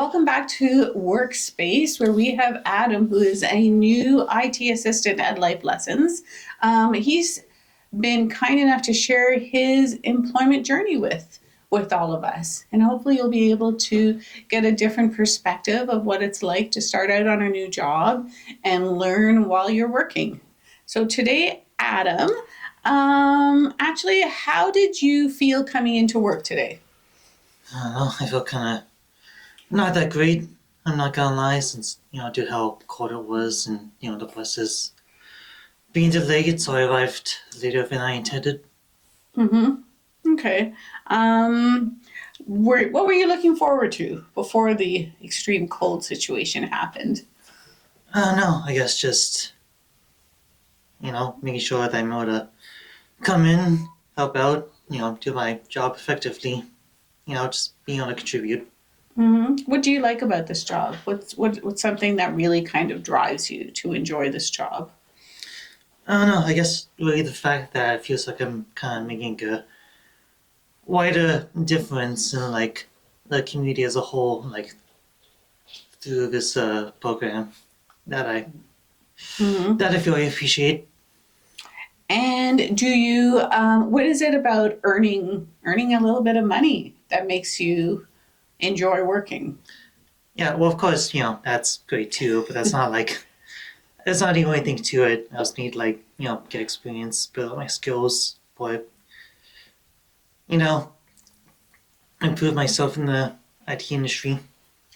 welcome back to Workspace, where we have Adam, who is a new IT assistant at Life Lessons. He's been kind enough to share his employment journey with all of us, and hopefully you'll be able to get a different perspective of what it's like to start out on a new job and learn while you're working. So today, Adam, actually, how did you feel coming into work today? I don't know, I feel kind of not that great. I'm not gonna lie, since due to how cold it was, and the buses being delayed, so I arrived later than I intended. Mm-hmm. Okay. What were you looking forward to before the extreme cold situation happened? I don't know. I guess just making sure that I'm able to come in, help out, do my job effectively. Just being able to contribute. Mm-hmm. What do you like about this job? What's something that really kind of drives you to enjoy this job? I don't know. I guess really the fact that it feels like I'm kind of making a wider difference in like the community as a whole, like through this program that I Mm-hmm. that I feel I appreciate. And do you? What is it about earning a little bit of money that makes you enjoy working? Yeah, well, of course, that's great too, but that's not the only thing to it. I just need get experience, build up my skills, but you know improve myself in the IT industry.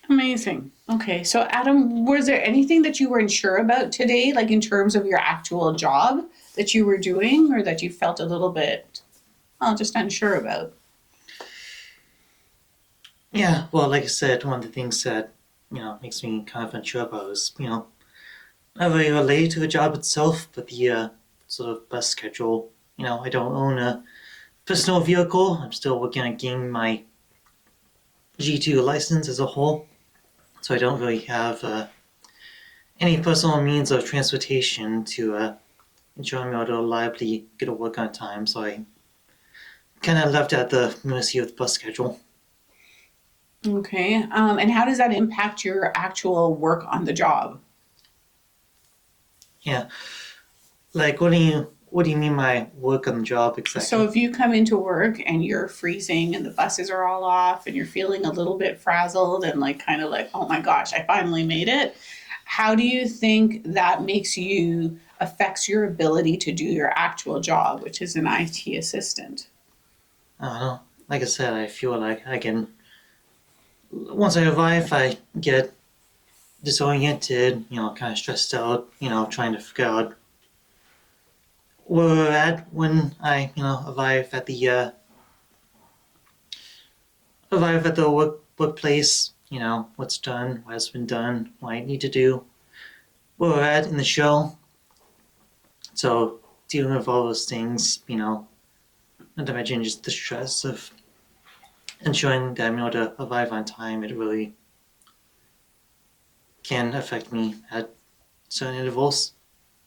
Amazing. Okay, so Adam, was there anything that you weren't sure about today, like in terms of your actual job that you were doing, or that you felt a little bit, just unsure about? Yeah, well, like I said, one of the things that makes me kind of unsure about is not really related to the job itself, but the sort of bus schedule. I don't own a personal vehicle. I'm still working on getting my G2 license as a whole, so I don't really have any personal means of transportation to ensure I'm able to reliably get to work on time. So I kind of left at the mercy of the bus schedule. Okay, and how does that impact your actual work on the job? Yeah, like what do you mean by work on the job So exactly? if you come into work and you're freezing and the buses are all off and you're feeling a little bit frazzled and like kind of like, oh my gosh, I finally made it. How do you think that makes you affects your ability to do your actual job, which is an IT assistant? I don't know. Like I said, I feel like I can. Once I arrive, I get disoriented, kind of stressed out, trying to figure out where we're at when I, arrive at the workplace, what's done, what has been done, what I need to do, where we're at in the show. So dealing with all those things, not to mention just the stress of ensuring that I'm able to arrive on time, it really can affect me at certain intervals.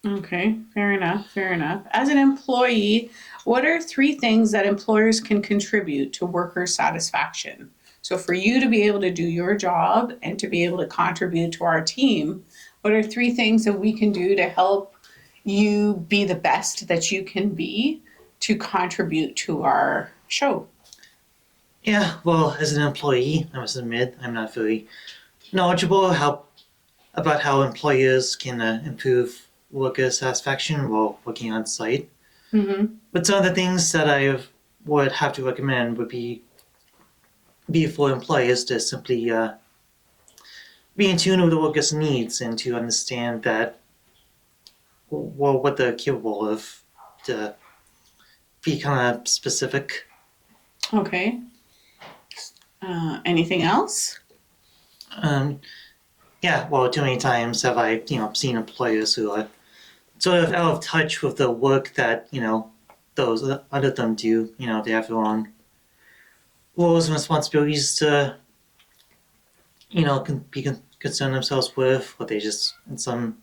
Okay, fair enough, fair enough. As an employee, what are three things that employers can contribute to worker satisfaction? So, for you to be able to do your job and to be able to contribute to our team, what are three things that we can do to help you be the best that you can be to contribute to our show? Yeah, well, as an employee, I must admit I'm not very knowledgeable about how employers can improve worker satisfaction while working on site. Mm-hmm. But some of the things that I would have to recommend would be for employers to simply be in tune with the workers' needs and to understand that what they're capable of, to be kind of specific. Okay. Anything else? Um, yeah, well, too many times have I seen employers who are sort of out of touch with the work that those under them do. They have their own roles and responsibilities to concern themselves with, or they just in some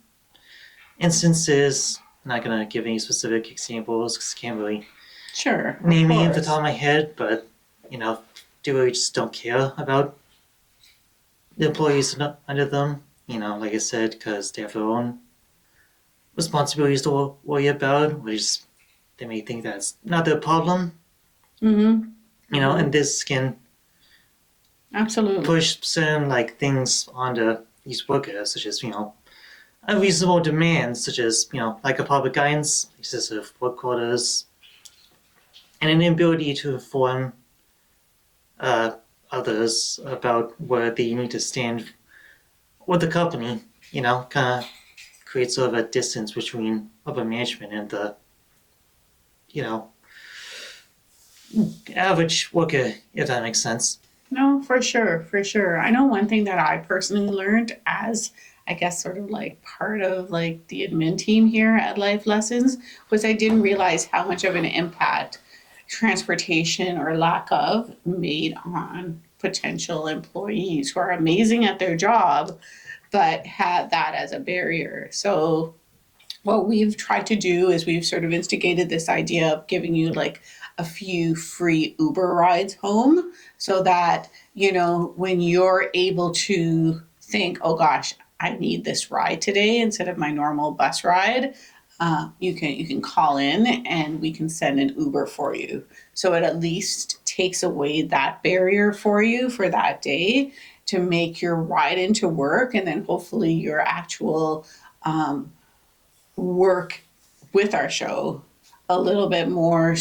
instances. I'm not gonna give any specific examples because I can't really Sure, of name me off the top course. of my head, but they really just don't care about the employees under them, like I said, because they have their own responsibilities to worry about, which they may think that's not their problem, Mm-hmm. and this can Absolutely. push certain things onto these workers, such as unreasonable demands, such as lack of proper guidance, excessive work quotas, and an inability to inform others about where they need to stand with the company. Kind of creates sort of a distance between upper management and the average worker, if that makes sense. No, for sure, for sure. I know one thing that I personally learned as I guess sort of like part of like the admin team here at Life Lessons was I didn't realize how much of an impact transportation or lack of made on potential employees who are amazing at their job but had that as a barrier. So what we've tried to do is we've sort of instigated this idea of giving you like a few free Uber rides home so that, when you're able to think, oh gosh, I need this ride today instead of my normal bus ride, you can call in and we can send an Uber for you. So it at least takes away that barrier for you for that day to make your ride into work and then hopefully your actual work with our show a little bit more